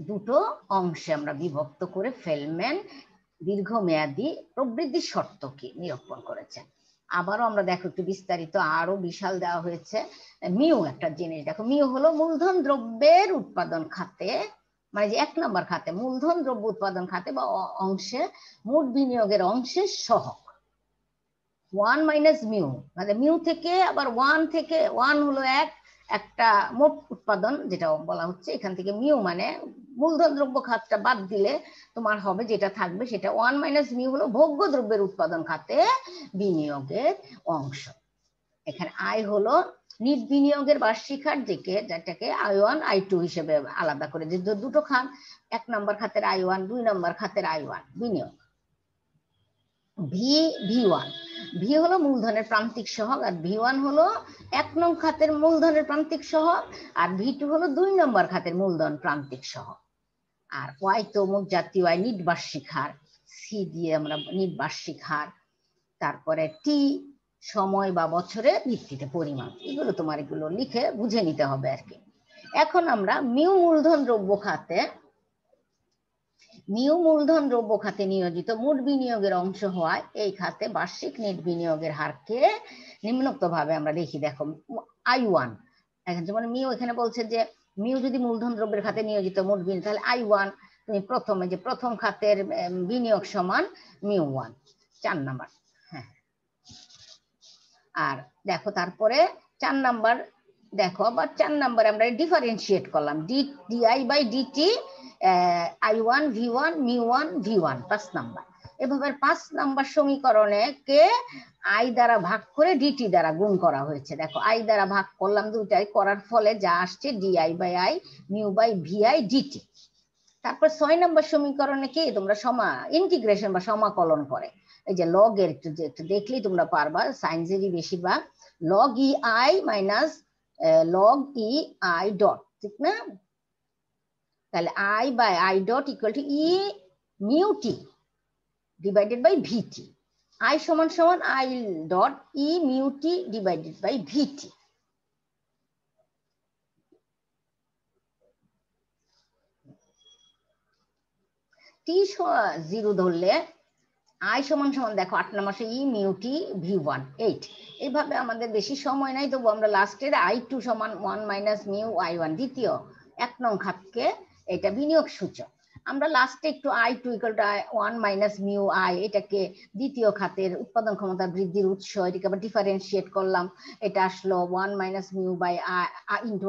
দুটো অংশে আমরা বিভক্ত করে ফেলম্যান দীর্ঘমেয়াদী প্রবৃদ্ধির শর্তকে নিরূপণ করেছেন। আবারও আমরা দেখো একটু বিস্তারিত আরো বিশাল দেওয়া হয়েছে। মিউ একটা জিনিস দেখো, মিউ হলো মূলধন দ্রব্যের উৎপাদন খাতে, মানে যে 1 নম্বর খাতে মূলধন দ্রব্য উৎপাদন খাতে বা অংশে মোট বিনিয়োগের অংশের সহগ। 1 মাইনাস মিউ মানে মিউ থেকে আবার 1 থেকে 1 হলো একটা মোট উৎপাদন যেটা বলা হচ্ছে, এখান থেকে মিউ মানে মূলধন দ্রব্য খাতটা বাদ দিলে তোমার হবে যেটা থাকবে সেটা 1 মাইনাস মিউ হলো ভোগ্য দ্রব্যের উৎপাদন খাতে বিনিয়োগের অংশ। এখানে আয় হলো নিট বিনিয়োগের বার্ষিক হার যেটাকে I1 I2 হিসেবে আলাদা করে, যে দুটো খাত 1 নম্বর খাতের I1 2 নম্বর খাতের I1 বিনিয়োগ। V1 ভি হলো মূলধনের প্রান্তিক সহগ আর V1 হলো 1 নং খাতের মূলধনের প্রান্তিক সহগ আর V2 হলো 2 নম্বর খাতের মূলধন প্রান্তিক সহগ। আর ওয়াই তো মোট জাতীয় আয় নিট বার্ষিক হার, সি দিয়ে আমরা নিট বার্ষিক হার, তারপরে টি সময় বা বছরের ভিত্তিতে পরিমাণ। এগুলো তোমার এগুলো লিখে বুঝে নিতে হবে আর কি। এখন আমরা মিউ মূলধন দ্রব্য খাতে নিয়োজিত মোট বিনিয়োগের অংশ হওয়ায় এই খাতে বার্ষিক নেট বিনিয়োগের হারকে নিম্নোক্ত ভাবে আমরা লিখি। দেখো I1 যেমন মিউ এখানে বলছে যে মিউ যদি মূলধন দ্রব্যের খাতে নিয়োজিত মোট বিনিয়োগ, তাহলে I1 তুমি প্রথমে যে প্রথম খাতের বিনিয়োগ সমান মিউ 1 4 নাম্বার। হ্যাঁ, আর দেখো তারপরে 4 নাম্বার দেখো আবার 4 নাম্বারে আমরা ডিফারেন্সিয়েট করলাম DI by DT I1 V1 মিউ1 V1 5 নাম্বার। এভাবে 5 নাম্বার সমীকরণে কে আই দ্বারা ভাগ করে ডিটি দ্বারা গুণ করা হয়েছে। দেখো আই দ্বারা ভাগ করলাম দুইটাই, করার ফলে যা আসছে DI by I mu by VI DT। তারপর 6 নম্বর সমীকরণে কি তোমরা ইন্টিগ্রেশন বা সমাকলন করে, এই যে লগ এর একটু দেখলেই তোমরা পারবা, সাইন্সেরই বেশিরভাগ log e i minus log e i dot, ঠিক না? তাহলে i by i dot equal to e mu t divided by VT. I সমান সমান i dot e mu t divided by VT. T 0 ধরলে আই সমান সমান দেখো 8 নম্বর ই mu টি V1 8। এইভাবে আমাদের বেশি সময় নাই, তবু আমরা লাস্টের I2 সমান 1 মাইনাস মিউ I1 দ্বিতীয় 1 নং খাতকে এটা বিনিয়োগ সূচক। আমরা লাস্টে একটু I2 equal to 1 minus mu I, এটাকে দ্বিতীয় খাতের উৎপাদন ক্ষমতা বৃদ্ধির উৎস, এটাকে আবার ডিফারেন্সিয়েট করলাম, এটা আসলো 1 minus mu by I into